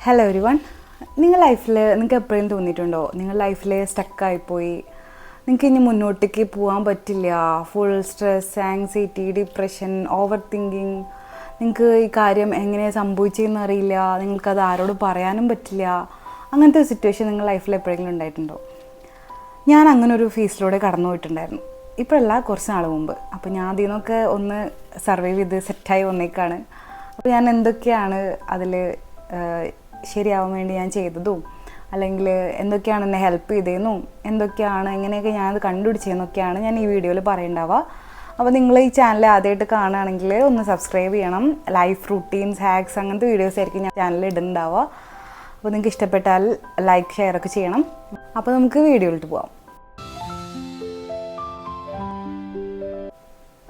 Hello every one. നിങ്ങൾ ലൈഫിൽ നിങ്ങൾക്ക് എപ്പോഴും തോന്നിയിട്ടുണ്ടോ നിങ്ങൾ ലൈഫിൽ സ്റ്റക്കായിപ്പോയി, നിങ്ങൾക്ക് ഇനി മുന്നോട്ടേക്ക് പോകാൻ പറ്റില്ല, full stress, anxiety, depression, over thinking, നിങ്ങൾക്ക് ഈ കാര്യം എങ്ങനെ സംഭവിച്ചതെന്ന് അറിയില്ല, നിങ്ങൾക്കത് ആരോട് പറയാനും പറ്റില്ല, അങ്ങനത്തെ ഒരു സിറ്റുവേഷൻ നിങ്ങൾ ലൈഫിൽ എപ്പോഴെങ്കിലും ഉണ്ടായിട്ടുണ്ടോ? ഞാൻ അങ്ങനെ ഒരു ഫേസിലൂടെ കടന്നു പോയിട്ടുണ്ടായിരുന്നു. ഇപ്പോഴല്ല, കുറച്ച് നാൾ മുമ്പ്. അപ്പോൾ ഞാൻ അതിൽ നിന്നൊക്കെ ഒന്ന് സർവൈവ് ചെയ്ത് സെറ്റായി വന്നേക്കാണ്. അപ്പോൾ ഞാൻ എന്തൊക്കെയാണ് അതിൽ ശരിയാവാൻ വേണ്ടി ഞാൻ ചെയ്തതും, അല്ലെങ്കിൽ എന്തൊക്കെയാണ് എന്നെ ഹെൽപ്പ് ചെയ്തതെന്നും, എന്തൊക്കെയാണ് എങ്ങനെയൊക്കെ ഞാനത് കണ്ടുപിടിച്ചതെന്നൊക്കെയാണ് ഞാൻ ഈ വീഡിയോയിൽ പറയണ്ടാവുക. അപ്പോൾ നിങ്ങൾ ഈ ചാനൽ ആദ്യമായിട്ട് കാണുകയാണെങ്കിൽ ഒന്ന് സബ്സ്ക്രൈബ് ചെയ്യണം. ലൈഫ് റൂട്ടീൻസ്, ഹാക്സ്, അങ്ങനത്തെ വീഡിയോസ് ആയിരിക്കും ഞാൻ ചാനലിൽ ഇടുന്നുണ്ടാവുക. അപ്പോൾ നിങ്ങൾക്ക് ഇഷ്ടപ്പെട്ടാൽ ലൈക്ക്, ഷെയർ ഒക്കെ ചെയ്യണം. അപ്പോൾ നമുക്ക് വീഡിയോയിലോട്ട് പോകാം.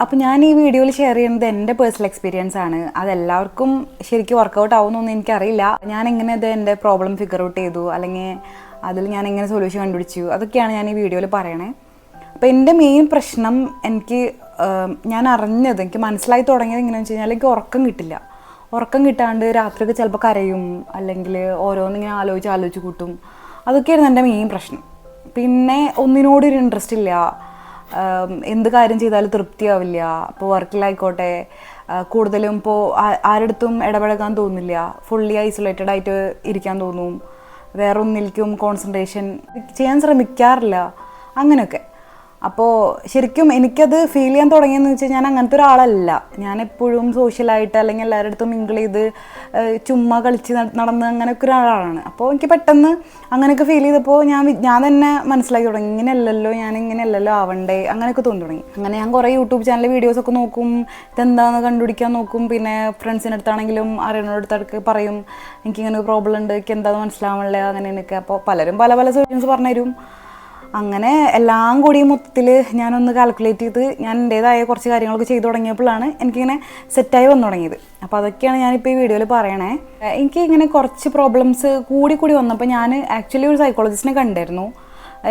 അപ്പോൾ ഞാൻ ഈ വീഡിയോയിൽ ഷെയർ ചെയ്യുന്നത് എൻ്റെ പേഴ്സണൽ എക്സ്പീരിയൻസ് ആണ്. അതെല്ലാവർക്കും ശരിക്കും വർക്കൗട്ട് ആവുമെന്നൊന്നും എനിക്കറിയില്ല. ഞാൻ എങ്ങനെ ഇത് എൻ്റെ പ്രോബ്ലം ഫിഗർ ഔട്ട് ചെയ്തു, അല്ലെങ്കിൽ അതിൽ ഞാൻ എങ്ങനെ സൊല്യൂഷൻ കണ്ടുപിടിച്ചു, അതൊക്കെയാണ് ഞാൻ ഈ വീഡിയോയിൽ പറയണേ. അപ്പോൾ എൻ്റെ മെയിൻ പ്രശ്നം ഞാൻ അറിഞ്ഞത്, എനിക്ക് മനസ്സിലായി തുടങ്ങിയത് എങ്ങനെയാണെന്ന് വെച്ച് കഴിഞ്ഞാൽ, എനിക്ക് ഉറക്കം കിട്ടില്ല. ഉറക്കം കിട്ടാണ്ട് രാത്രിയൊക്കെ ചിലപ്പോൾ കരയും, അല്ലെങ്കിൽ ഓരോന്നിങ്ങനെ ആലോചിച്ച് കൂട്ടും. അതൊക്കെയായിരുന്നു എൻ്റെ മെയിൻ പ്രശ്നം. പിന്നെ ഒന്നിനോടൊരു ഇൻട്രസ്റ്റ് ഇല്ല, എന്ത് കാര്യം ചെയ്താലും തൃപ്തിയാവില്ല. ഇപ്പോൾ വർക്കിലായിക്കോട്ടെ, കൂടുതലും ഇപ്പോൾ ആരടുത്തും ഇടപഴകാൻ തോന്നില്ല, ഫുള്ളി ഐസൊലേറ്റഡ് ആയിട്ട് ഇരിക്കാൻ തോന്നും, വേറെ ഒന്നിലേക്കും കോൺസെൻട്രേഷൻ ചെയ്യാൻ ശ്രമിക്കാറില്ല, അങ്ങനെയൊക്കെ. അപ്പോൾ ശരിക്കും എനിക്കത് ഫീൽ ചെയ്യാൻ തുടങ്ങിയെന്ന് വെച്ചാൽ, ഞാൻ അങ്ങനത്തെ ഒരാളല്ല. ഞാൻ എപ്പോഴും സോഷ്യലായിട്ട് അല്ലെങ്കിൽ എല്ലാവരുടെ അടുത്തും മിങ്കിൾ ചെയ്ത് ചുമ്മാ കളിച്ച് നടന്ന് അങ്ങനെയൊക്കെ ഒരാളാണ്. അപ്പോൾ എനിക്ക് പെട്ടെന്ന് അങ്ങനെയൊക്കെ ഫീൽ ചെയ്തപ്പോൾ ഞാൻ തന്നെ മനസ്സിലാക്കി തുടങ്ങി, ഇങ്ങനെയല്ലല്ലോ ആവണ്ടേ, അങ്ങനെയൊക്കെ തോന്നി തുടങ്ങി. അങ്ങനെ ഞാൻ കുറേ യൂട്യൂബ് ചാനൽ വീഡിയോസൊക്കെ നോക്കും, ഇതെന്താണെന്ന് കണ്ടുപിടിക്കാൻ നോക്കും. പിന്നെ ഫ്രണ്ട്സിൻ്റെ അടുത്താണെങ്കിലും അറിയണോടടുത്തൊക്കെ പറയും, എനിക്കിങ്ങനെ പ്രോബ്ലം ഉണ്ട്, എനിക്ക് എന്താണെന്ന് മനസ്സിലാവണില്ല, അങ്ങനെയൊക്കെ. അപ്പോൾ പലരും പല സൊല്യൂഷൻസ് പറഞ്ഞു തരും. അങ്ങനെ എല്ലാം കൂടി മൊത്തത്തിൽ ഞാനൊന്ന് കാൽക്കുലേറ്റ് ചെയ്ത് ഞാൻ എൻ്റേതായ കുറച്ച് കാര്യങ്ങളൊക്കെ ചെയ്തു തുടങ്ങിയപ്പോഴാണ് എനിക്കിങ്ങനെ സെറ്റായി വന്നു തുടങ്ങിയത്. അപ്പോൾ അതൊക്കെയാണ് ഞാനിപ്പോൾ ഈ വീഡിയോയിൽ പറയണേ. എനിക്ക് ഇങ്ങനെ കുറച്ച് പ്രോബ്ലംസ് കൂടി വന്നപ്പോൾ ഞാൻ ആക്ച്വലി ഒരു സൈക്കോളജിസ്റ്റിനെ കണ്ടായിരുന്നു.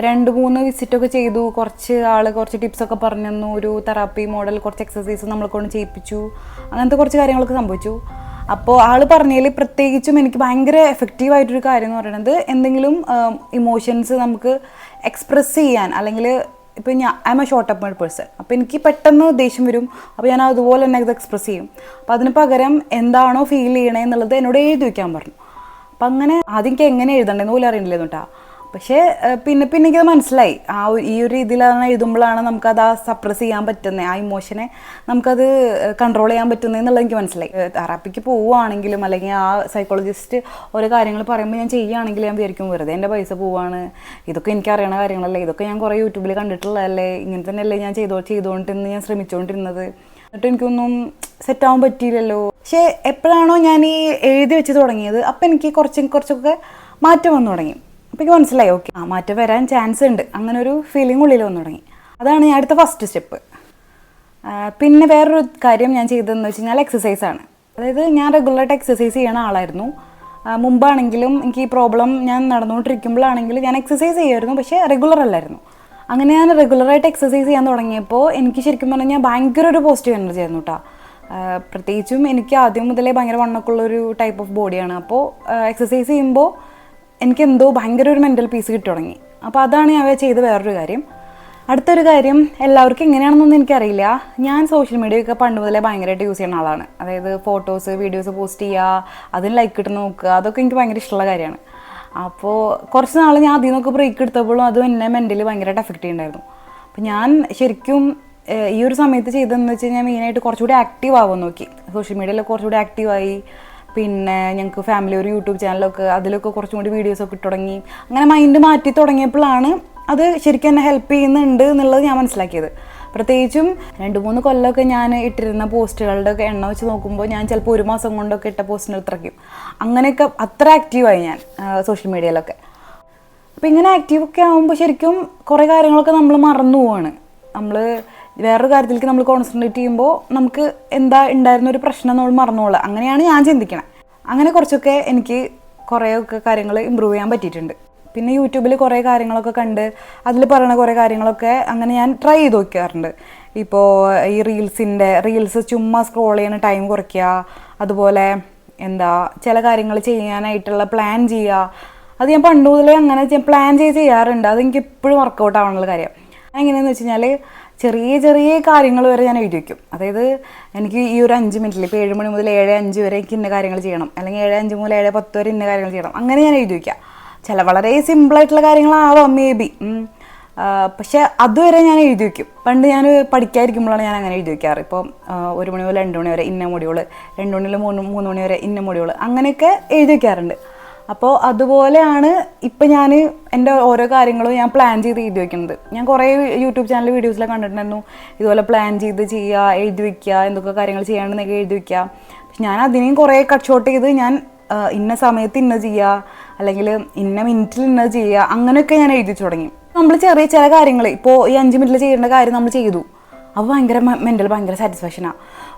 2-3 വിസിറ്റൊക്കെ ചെയ്തു. കുറച്ച് ടിപ്സൊക്കെ പറഞ്ഞു തന്നു, ഒരു തെറാപ്പി മോഡൽ, കുറച്ച് എക്സസൈസ് നമ്മളെ കൊണ്ട് ചെയ്യിപ്പിച്ചു, അങ്ങനത്തെ കുറച്ച് കാര്യങ്ങളൊക്കെ സംഭവിച്ചു. അപ്പോൾ ആൾ പറഞ്ഞതിൽ പ്രത്യേകിച്ചും എനിക്ക് ഭയങ്കര എഫക്റ്റീവായിട്ടൊരു കാര്യം എന്ന് പറയുന്നത്, എന്തെങ്കിലും ഇമോഷൻസ് നമുക്ക് എക്സ്പ്രസ് ചെയ്യാൻ, അല്ലെങ്കിൽ ഇപ്പോൾ I M A short tempered person. അപ്പോൾ എനിക്ക് പെട്ടെന്ന് ദേഷ്യം വരും. അപ്പോൾ ഞാൻ അതുപോലെ തന്നെ ഇത് എക്സ്പ്രസ് ചെയ്യും. അപ്പോൾ അതിന് പകരം എന്താണോ ഫീൽ ചെയ്യണേ എന്നുള്ളത് എന്നോട് എഴുതി വയ്ക്കാൻ പറഞ്ഞു. അപ്പം അങ്ങനെ ആദ്യം എനിക്ക് എങ്ങനെ എഴുതണ്ടെന്ന് പോലും അറിയണില്ലായിരുന്നു കേട്ടോ. പക്ഷേ പിന്നെ എനിക്കത് മനസ്സിലായി, ഈ ഒരു രീതിയിലാണ് എഴുതുമ്പോഴാണ് നമുക്കത് സപ്രസ് ചെയ്യാൻ പറ്റുന്നത്, ആ ഇമോഷനെ നമുക്കത് കൺട്രോൾ ചെയ്യാൻ പറ്റുന്നത് എന്നുള്ളത് എനിക്ക് മനസ്സിലായി. തെറാപ്പിക്ക് പോവുകയാണെങ്കിലും, അല്ലെങ്കിൽ ആ സൈക്കോളജിസ്റ്റ് ഓരോ കാര്യങ്ങൾ പറയുമ്പോൾ ഞാൻ ചെയ്യുകയാണെങ്കിൽ ഞാൻ വിചാരിക്കും, വെറുതെ എൻ്റെ പൈസ പോവാണ്, ഇതൊക്കെ എനിക്ക് അറിയണ കാര്യങ്ങളല്ലേ, ഇതൊക്കെ ഞാൻ കുറേ യൂട്യൂബിൽ കണ്ടിട്ടുള്ളതല്ലേ, ഇങ്ങനെ തന്നെയല്ലേ ഞാൻ ഞാൻ ശ്രമിച്ചുകൊണ്ടിരുന്നത്, എന്നിട്ട് എനിക്കൊന്നും സെറ്റാവാൻ പറ്റിയില്ലല്ലോ. പക്ഷേ എപ്പോഴാണോ ഞാൻ ഈ എഴുതി വെച്ച് തുടങ്ങിയത്, അപ്പം എനിക്ക് കുറച്ചൊക്കെ മാറ്റം വന്നു തുടങ്ങി. അപ്പോൾ എനിക്ക് മനസ്സിലായി, ഓക്കെ, മാറ്റം വരാൻ ചാൻസ് ഉണ്ട്, അങ്ങനെ ഒരു ഫീലിംഗ് ഉള്ളിൽ വന്നു തുടങ്ങി. അതാണ് ഞാൻ അടുത്ത ഫസ്റ്റ് സ്റ്റെപ്പ്. പിന്നെ വേറൊരു കാര്യം ഞാൻ ചെയ്തതെന്ന് വെച്ച് കഴിഞ്ഞാൽ എക്സസൈസാണ്. അതായത് ഞാൻ റെഗുലറായിട്ട് എക്സസൈസ് ചെയ്യണ ആളായിരുന്നു. മുമ്പാണെങ്കിലും എനിക്ക് ഈ പ്രോബ്ലം ഞാൻ നടന്നുകൊണ്ടിരിക്കുമ്പോഴാണെങ്കിലും ഞാൻ എക്സസൈസ് ചെയ്യുമായിരുന്നു, പക്ഷേ റെഗുലർ അല്ലായിരുന്നു. അങ്ങനെ ഞാൻ റെഗുലറായിട്ട് എക്സസൈസ് ചെയ്യാൻ തുടങ്ങിയപ്പോൾ എനിക്ക് ശരിക്കും പറഞ്ഞാൽ ഭയങ്കര ഒരു പോസിറ്റീവ് എനർജി ആയിരുന്നു കേട്ടോ. പ്രത്യേകിച്ചും എനിക്ക് ആദ്യം മുതലേ ഭയങ്കര വണ്ണമൊക്കെ ഉള്ളൊരു ടൈപ്പ് ഓഫ് ബോഡിയാണ്. അപ്പോൾ എക്സസൈസ് ചെയ്യുമ്പോൾ എനിക്കെന്തോ ഭയങ്കര ഒരു മെൻ്റൽ പീസ് കിട്ടി തുടങ്ങി. അപ്പോൾ അതാണ് ഞാൻ ചെയ്ത വേറൊരു കാര്യം. അടുത്തൊരു കാര്യം, എല്ലാവർക്കും എങ്ങനെയാണെന്നൊന്നും എനിക്കറിയില്ല, ഞാൻ സോഷ്യൽ മീഡിയയൊക്കെ പണ്ട് മുതലേ ഭയങ്കരമായിട്ട് യൂസ് ചെയ്യുന്ന ആളാണ്. അതായത് ഫോട്ടോസ്, വീഡിയോസ് പോസ്റ്റ് ചെയ്യുക, അതിന് ലൈക്ക് കിട്ടുന്ന നോക്കുക, അതൊക്കെ എനിക്ക് ഭയങ്കര ഇഷ്ടമുള്ള കാര്യമാണ്. അപ്പോൾ കുറച്ച് നാൾ ഞാൻ അതിൽ നിന്നൊക്കെ ബ്രേക്ക് എടുത്തപ്പോഴും അതും എന്നെ മെൻ്റലി ഭയങ്കരമായിട്ട് എഫക്റ്റ് ചെയ്യുന്നുണ്ടായിരുന്നു. അപ്പോൾ ഞാൻ ശരിക്കും ഈ ഒരു സമയത്ത് ചെയ്തതെന്ന് വെച്ച് കഴിഞ്ഞാൽ മെയിനായിട്ട് കുറച്ചുകൂടി ആക്റ്റീവ് ആവാൻ നോക്കി. സോഷ്യൽ മീഡിയയിൽ കുറച്ചുകൂടി ആക്റ്റീവായി. പിന്നെ ഞങ്ങൾക്ക് ഫാമിലി ഒരു യൂട്യൂബ് ചാനലൊക്കെ, അതിലൊക്കെ കുറച്ചും കൂടി വീഡിയോസൊക്കെ ഇട്ട് തുടങ്ങി. അങ്ങനെ മൈൻഡ് മാറ്റി തുടങ്ങിയപ്പോഴാണ് അത് ശരിക്കും എന്നെ ഹെൽപ്പ് ചെയ്യുന്നുണ്ട് എന്നുള്ളത് ഞാൻ മനസ്സിലാക്കിയത്. പ്രത്യേകിച്ചും 2-3 കൊല്ലമൊക്കെ ഞാൻ ഇട്ടിരുന്ന പോസ്റ്റുകളുടെ ഒക്കെ എണ്ണം വെച്ച് നോക്കുമ്പോൾ ഞാൻ ചിലപ്പോൾ 1 മാസം കൊണ്ടൊക്കെ ഇട്ട പോസ്റ്റിന് ഇത്രയ്ക്കും, അങ്ങനെയൊക്കെ അത്ര ആക്റ്റീവായി ഞാൻ സോഷ്യൽ മീഡിയയിലൊക്കെ. അപ്പോൾ ഇങ്ങനെ ആക്റ്റീവൊക്കെ ആകുമ്പോൾ ശരിക്കും കുറേ കാര്യങ്ങളൊക്കെ നമ്മൾ മറന്നു പോവാണ്. നമ്മൾ വേറൊരു കാര്യത്തിലേക്ക് നമ്മൾ കോൺസെൻട്രേറ്റ് ചെയ്യുമ്പോൾ നമുക്ക് എന്താ ഉണ്ടായിരുന്ന ഒരു പ്രശ്നം നമ്മൾ മറന്നോളാം. അങ്ങനെയാണ് ഞാൻ ചിന്തിക്കണത്. അങ്ങനെ കുറച്ചൊക്കെ എനിക്ക് കുറേയൊക്കെ കാര്യങ്ങൾ ഇമ്പ്രൂവ് ചെയ്യാൻ പറ്റിയിട്ടുണ്ട്. പിന്നെ യൂട്യൂബിൽ കുറേ കാര്യങ്ങളൊക്കെ കണ്ട് അതിൽ പറയുന്ന കുറേ കാര്യങ്ങളൊക്കെ അങ്ങനെ ഞാൻ ട്രൈ ചെയ്ത് നോക്കാറുണ്ട്. ഇപ്പോൾ ഈ റീൽസ് ചുമ്മാ സ്ക്രോൾ ചെയ്യുന്ന ടൈം കുറയ്ക്കുക, അതുപോലെ എന്താ ചില കാര്യങ്ങൾ ചെയ്യാനായിട്ടുള്ള പ്ലാൻ ചെയ്യുക. അത് ഞാൻ പണ്ട് മുതലേ അങ്ങനെ പ്ലാൻ ചെയ്യാറുണ്ട്. അതെനിക്ക് എപ്പോഴും വർക്കൗട്ട് ആവാനുള്ള കാര്യം. എങ്ങനെയാണെന്ന് വെച്ച് കഴിഞ്ഞാൽ ചെറിയ ചെറിയ കാര്യങ്ങൾ വരെ ഞാൻ എഴുതി വയ്ക്കും. അതായത് എനിക്ക് ഈ ഒരു 5 മിനിറ്റിൽ ഇപ്പോൾ 7 മണി മുതൽ 7:05 വരെ എനിക്ക് ഇന്ന കാര്യങ്ങൾ ചെയ്യണം, അല്ലെങ്കിൽ 7:05 മുതൽ 7:10 വരെ ഇന്ന കാര്യങ്ങൾ ചെയ്യണം, അങ്ങനെ ഞാൻ എഴുതി വയ്ക്കുക. ചില വളരെ സിമ്പിളായിട്ടുള്ള കാര്യങ്ങളാവാം മേ ബി, പക്ഷെ അതുവരെ ഞാൻ എഴുതി വയ്ക്കും. പണ്ട് ഞാൻ പഠിക്കാതിരിക്കുമ്പോഴാണ് ഞാൻ അങ്ങനെ എഴുതി വയ്ക്കാറ്. ഇപ്പം 1 മണി മുതൽ 2 മണി വരെ ഇന്ന മൊഡ്യൂൾ, 2 മണി മുതൽ 3 മണി വരെ ഇന്ന മൊഡ്യൂൾ, അങ്ങനെയൊക്കെ എഴുതി വയ്ക്കാറുണ്ട്. അപ്പോൾ അതുപോലെയാണ് ഇപ്പം ഞാൻ എൻ്റെ ഓരോ കാര്യങ്ങളും ഞാൻ പ്ലാൻ ചെയ്ത് എഴുതി വയ്ക്കുന്നത്. ഞാൻ കുറേ യൂട്യൂബ് ചാനൽ വീഡിയോസിലൊക്കെ കണ്ടിട്ടുണ്ടായിരുന്നു ഇതുപോലെ പ്ലാൻ ചെയ്ത് ചെയ്യുക, എഴുതി വയ്ക്കുക, എന്തൊക്കെ കാര്യങ്ങൾ ചെയ്യാണ്ടെന്നൊക്കെ എഴുതി വയ്ക്കുക. പക്ഷെ ഞാൻ അതിനെയും കുറേ കട്ട് ഷോട്ട് ചെയ്ത് ഞാൻ ഇന്ന സമയത്ത് ഇന്നത് ചെയ്യുക, അല്ലെങ്കിൽ ഇന്ന മിനിറ്റിൽ ഇന്നത് ചെയ്യുക, അങ്ങനെയൊക്കെ ഞാൻ എഴുതി തുടങ്ങി. നമ്മൾ ചെറിയ ചില കാര്യങ്ങൾ ഇപ്പോൾ ഈ 5 മിനിറ്റിൽ ചെയ്യേണ്ട കാര്യം നമ്മൾ ചെയ്തു, അപ്പോൾ ഭയങ്കര സാറ്റിസ്ഫാക്ഷനാണ്.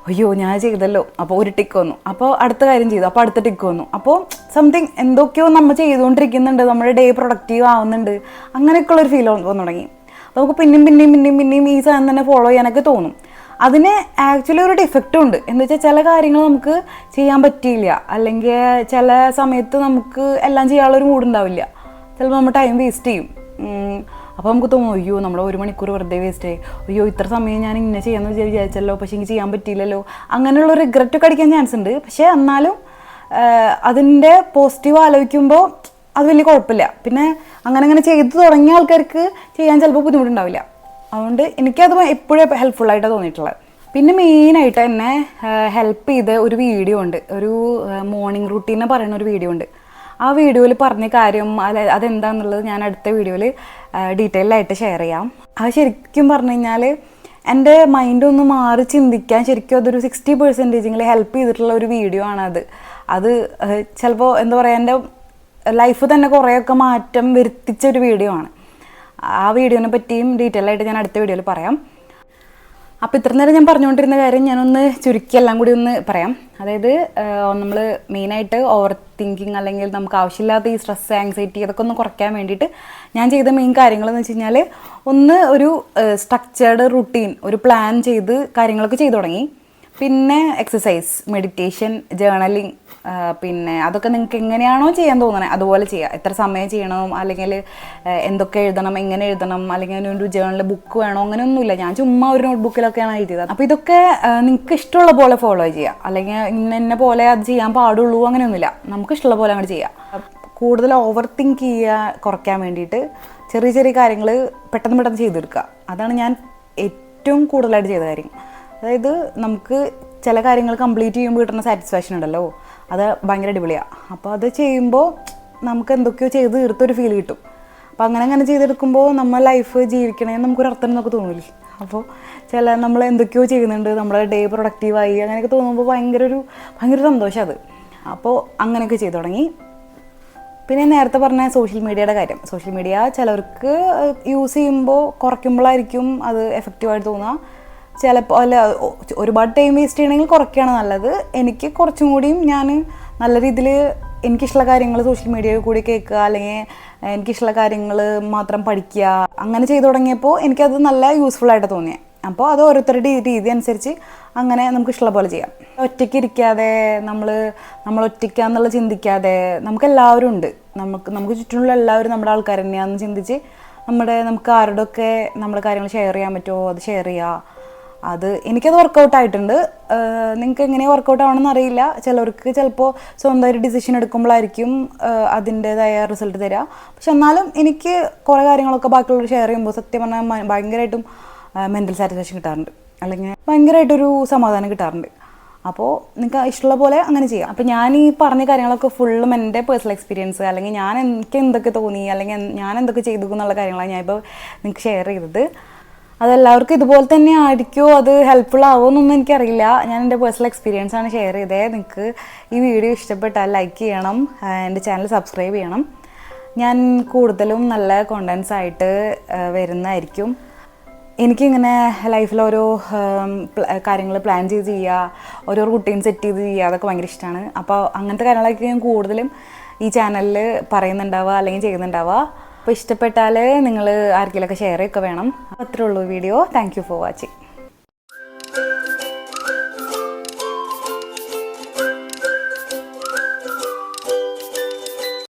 അയ്യോ ഞാൻ ചെയ്തല്ലോ, അപ്പോൾ ഒരു ടിക്ക് വന്നു, അപ്പോൾ അടുത്ത കാര്യം ചെയ്തു, അപ്പോൾ അടുത്ത ടിക്ക് വന്നു, അപ്പോൾ സംതിങ് എന്തൊക്കെയോ നമ്മൾ ചെയ്തുകൊണ്ടിരിക്കുന്നുണ്ട്, നമ്മുടെ ഡേ പ്രൊഡക്റ്റീവ് ആവുന്നുണ്ട്, അങ്ങനെയൊക്കെയുള്ളൊരു ഫീൽ വന്നു തുടങ്ങി. അപ്പോൾ നമുക്ക് പിന്നെയും ഈ സാധനം തന്നെ ഫോളോ ചെയ്യാനൊക്കെ തോന്നും. അതിന് ആക്ച്വലി ഒരു ഡിഫക്റ്റും ഉണ്ട്. എന്ന് വെച്ചാൽ ചില കാര്യങ്ങൾ നമുക്ക് ചെയ്യാൻ പറ്റിയില്ല, അല്ലെങ്കിൽ ചില സമയത്ത് നമുക്ക് എല്ലാം ചെയ്യാനുള്ളൊരു മൂഡുണ്ടാവില്ല. ചിലപ്പോൾ നമ്മൾ ടൈം വേസ്റ്റ് ചെയ്യും. അപ്പോൾ നമുക്ക് തോന്നും അയ്യോ നമ്മൾ 1 മണിക്കൂർ വെറുതെ വേസ്റ്റ് ആയി, അയ്യോ ഇത്ര സമയം ഞാൻ ഇങ്ങനെ ചെയ്യാമെന്ന് വിചാരിച്ചല്ലോ, പക്ഷേ എനിക്ക് ചെയ്യാൻ പറ്റിയില്ലല്ലോ, അങ്ങനെയുള്ള റിഗ്രറ്റൊക്കെ അടിക്കാൻ ചാൻസ് ഉണ്ട്. പക്ഷേ എന്നാലും അതിൻ്റെ പോസിറ്റീവ് ആലോചിക്കുമ്പോൾ അത് വലിയ കുഴപ്പമില്ല. പിന്നെ അങ്ങനെ ചെയ്തു തുടങ്ങിയ ആൾക്കാർക്ക് ചെയ്യാൻ ചിലപ്പോൾ ബുദ്ധിമുട്ടുണ്ടാവില്ല. അതുകൊണ്ട് എനിക്കത് എപ്പോഴും ഹെൽപ്ഫുള്ളായിട്ടാണ് തോന്നിയിട്ടുള്ളത്. പിന്നെ മെയിനായിട്ട് എന്നെ ഹെൽപ്പ് ചെയ്ത ഒരു വീഡിയോ ഉണ്ട്, ഒരു മോർണിംഗ് റൂട്ടീനെ പറയുന്ന ഒരു വീഡിയോ ഉണ്ട്. ആ വീഡിയോയിൽ പറഞ്ഞ കാര്യം അതെന്താണെന്നുള്ളത് ഞാൻ അടുത്ത വീഡിയോയിൽ ഡീറ്റെയിലായിട്ട് ഷെയർ ചെയ്യാം. അത് ശരിക്കും പറഞ്ഞു കഴിഞ്ഞാൽ എൻ്റെ മൈൻഡ് ഒന്ന് മാറി ചിന്തിക്കാൻ ശരിക്കും അതൊരു 60% ഹെൽപ്പ് ചെയ്തിട്ടുള്ള ഒരു വീഡിയോ ആണത്. അത് ചിലപ്പോൾ എന്താ പറയുക, എൻ്റെ ലൈഫ് തന്നെ കുറേയൊക്കെ മാറ്റം വരുത്തിച്ച ഒരു വീഡിയോ ആണ്. ആ വീഡിയോനെ പറ്റിയും ഡീറ്റെയിലായിട്ട് ഞാൻ അടുത്ത വീഡിയോയിൽ പറയാം. അപ്പോൾ ഇത്ര നേരം ഞാൻ പറഞ്ഞുകൊണ്ടിരുന്ന കാര്യം ഞാനൊന്ന് ചുരുക്കി എല്ലാം കൂടി ഒന്ന് പറയാം. അതായത് നമ്മൾ മെയിനായിട്ട് ഓവർ തിങ്കിങ് അല്ലെങ്കിൽ നമുക്ക് ആവശ്യമില്ലാത്ത ഈ സ്ട്രെസ്, ആങ്സൈറ്റി അതൊക്കെ ഒന്ന് കുറയ്ക്കാൻ വേണ്ടിയിട്ട് ഞാൻ ചെയ്ത മെയിൻ കാര്യങ്ങളെന്ന് വെച്ച് കഴിഞ്ഞാൽ, ഒന്ന് ഒരു സ്ട്രക്ചേർഡ് റുട്ടീൻ, ഒരു പ്ലാൻ ചെയ്ത് കാര്യങ്ങളൊക്കെ ചെയ്തു തുടങ്ങി. പിന്നെ എക്സസൈസ്, മെഡിറ്റേഷൻ, ജേർണലിങ്, പിന്നെ അതൊക്കെ നിങ്ങൾക്ക് എങ്ങനെയാണോ ചെയ്യാൻ തോന്നണത് അതുപോലെ ചെയ്യുക. എത്ര സമയം ചെയ്യണം, അല്ലെങ്കിൽ എന്തൊക്കെ എഴുതണം, എങ്ങനെ എഴുതണം, അല്ലെങ്കിൽ ഒരു ജേർണൽ ബുക്ക് വേണോ, അങ്ങനെയൊന്നുമില്ല. ഞാൻ ചുമ്മാ ഒരു നോട്ട്ബുക്കിലൊക്കെയാണ് എഴുതിയത്. അപ്പോൾ ഇതൊക്കെ നിങ്ങൾക്ക് ഇഷ്ടമുള്ള പോലെ ഫോളോ ചെയ്യുക, അല്ലെങ്കിൽ ഇന്ന പോലെ അത് ചെയ്യാൻ പാടുള്ളൂ അങ്ങനെയൊന്നുമില്ല. നമുക്ക് ഇഷ്ടമുള്ള പോലെ അങ്ങോട്ട് ചെയ്യുക. കൂടുതൽ ഓവർ തിങ്ക് കുറയ്ക്കാൻ വേണ്ടിയിട്ട് ചെറിയ ചെറിയ കാര്യങ്ങൾ പെട്ടെന്ന് ചെയ്തെടുക്കുക. അതാണ് ഞാൻ ഏറ്റവും കൂടുതലായിട്ട് ചെയ്ത കാര്യം. അതായത് നമുക്ക് ചില കാര്യങ്ങൾ കംപ്ലീറ്റ് ചെയ്യുമ്പോൾ കിട്ടുന്ന സാറ്റിസ്ഫാക്ഷൻ ഉണ്ടല്ലോ, അത് ഭയങ്കര അടിപൊളിയാണ്. അപ്പോൾ അത് ചെയ്യുമ്പോൾ നമുക്ക് എന്തൊക്കെയോ ചെയ്ത് തീർത്തൊരു ഫീൽ കിട്ടും. അപ്പോൾ അങ്ങനെ ചെയ്തെടുക്കുമ്പോൾ നമ്മൾ ലൈഫ് ജീവിക്കണേന്ന് നമുക്കൊരു അർത്ഥം എന്നൊക്കെ തോന്നില്ലേ. അപ്പോൾ നമ്മൾ എന്തൊക്കെയോ ചെയ്യുന്നുണ്ട്, നമ്മുടെ ഡേ പ്രൊഡക്റ്റീവായി അങ്ങനെയൊക്കെ തോന്നുമ്പോൾ ഭയങ്കര സന്തോഷം അത്. അപ്പോൾ അങ്ങനെയൊക്കെ ചെയ്തു തുടങ്ങി. പിന്നെ നേരത്തെ പറഞ്ഞ സോഷ്യൽ മീഡിയയുടെ കാര്യം. സോഷ്യൽ മീഡിയ ചിലവർക്ക് യൂസ് ചെയ്യുമ്പോൾ കുറയ്ക്കുമ്പോഴായിരിക്കും അത് എഫക്റ്റീവായിട്ട് തോന്നുക. ചിലപ്പോൾ ഒരുപാട് ടൈം വേസ്റ്റ് ചെയ്യണമെങ്കിൽ കുറയ്ക്കുകയാണ് നല്ലത്. എനിക്ക് കുറച്ചും കൂടിയും ഞാൻ നല്ല രീതിയിൽ എനിക്കിഷ്ടമുള്ള കാര്യങ്ങൾ സോഷ്യൽ മീഡിയയിൽ കൂടി കേൾക്കുക, അല്ലെങ്കിൽ എനിക്കിഷ്ടമുള്ള കാര്യങ്ങൾ മാത്രം പഠിക്കുക, അങ്ങനെ ചെയ്തു തുടങ്ങിയപ്പോൾ എനിക്കത് നല്ല യൂസ്ഫുള്ളായിട്ട് തോന്നിയത്. അപ്പോൾ അത് ഓരോരുത്തരുടെ രീതി അനുസരിച്ച് അങ്ങനെ നമുക്ക് ഇഷ്ടമുള്ള പോലെ ചെയ്യാം. ഒറ്റയ്ക്ക് ഇരിക്കാതെ നമ്മൾ ഒറ്റയ്ക്കാന്നുള്ള ചിന്തിക്കാതെ, നമുക്കെല്ലാവരും ഉണ്ട്, നമുക്ക് ചുറ്റിനുള്ള എല്ലാവരും നമ്മുടെ ആൾക്കാർ തന്നെയാണെന്ന് ചിന്തിച്ച് നമുക്ക് ആരോടൊക്കെ നമ്മുടെ കാര്യങ്ങൾ ഷെയർ ചെയ്യാൻ പറ്റുമോ അത് ഷെയർ ചെയ്യുക. എനിക്കത് വർക്കൗട്ട് ആയിട്ടുണ്ട്. നിങ്ങൾക്ക് എങ്ങനെയാണ് വർക്കൗട്ട് ആവണമെന്ന് അറിയില്ല. ചിലർക്ക് ചിലപ്പോൾ സ്വന്തമായിട്ട് ഡിസിഷൻ എടുക്കുമ്പോഴായിരിക്കും അതിൻ്റേതായ റിസൾട്ട് തരിക. പക്ഷെ എന്നാലും എനിക്ക് കുറേ കാര്യങ്ങളൊക്കെ ബാക്കിയുള്ളവർ ഷെയർ ചെയ്യുമ്പോൾ സത്യം പറഞ്ഞാൽ ഭയങ്കരമായിട്ടും മെൻ്റൽ സാറ്റിസ്ഫാക്ഷൻ കിട്ടാറുണ്ട്, അല്ലെങ്കിൽ ഭയങ്കരമായിട്ടൊരു സമാധാനം കിട്ടാറുണ്ട്. അപ്പോൾ നിങ്ങൾക്ക് ഇഷ്ടമുള്ള പോലെ അങ്ങനെ ചെയ്യാം. അപ്പോൾ ഞാൻ ഈ പറഞ്ഞ കാര്യങ്ങളൊക്കെ ഫുള്ളും എൻ്റെ പേഴ്സണൽ എക്സ്പീരിയൻസ്, അല്ലെങ്കിൽ എനിക്ക് എന്തൊക്കെ തോന്നി, അല്ലെങ്കിൽ ഞാൻ എന്തൊക്കെ ചെയ്തു എന്നുള്ള കാര്യങ്ങളാണ് ഞാനിപ്പോൾ നിങ്ങൾക്ക് ഷെയർ ചെയ്തത്. അതെല്ലാവർക്കും ഇതുപോലെ തന്നെ ആയിരിക്കുമോ, അത് ഹെൽപ്ഫുൾ ആവുമെന്നൊന്നും എനിക്കറിയില്ല. ഞാൻ എൻ്റെ പേഴ്സണൽ എക്സ്പീരിയൻസ് ആണ് ഷെയർ ചെയ്തത്. നിങ്ങൾക്ക് ഈ വീഡിയോ ഇഷ്ടപ്പെട്ടാൽ ലൈക്ക് ചെയ്യണം, എൻ്റെ ചാനൽ സബ്സ്ക്രൈബ് ചെയ്യണം. ഞാൻ കൂടുതലും നല്ല കോണ്ടൻസ് ആയിട്ട് വരുന്നതായിരിക്കും. എനിക്കിങ്ങനെ ലൈഫിൽ ഓരോ കാര്യങ്ങൾ പ്ലാൻ ചെയ്ത് ചെയ്യുക, ഓരോ റുട്ടീൻ സെറ്റ് ചെയ്ത് ചെയ്യുക, അതൊക്കെ ഭയങ്കര ഇഷ്ടമാണ്. അപ്പോൾ അങ്ങനത്തെ കാര്യങ്ങളൊക്കെ ഞാൻ കൂടുതലും ഈ ചാനലിൽ പറയുന്നുണ്ടാവുക അല്ലെങ്കിൽ ചെയ്യുന്നുണ്ടാവുക. അപ്പോൾ ഇഷ്ടപ്പെട്ടാൽ നിങ്ങൾ ആർക്കെങ്കിലുമൊക്കെ ഷെയർ ഒക്കെ വേണം. അത്രേ ഉള്ളൂ video. Thank you for watching.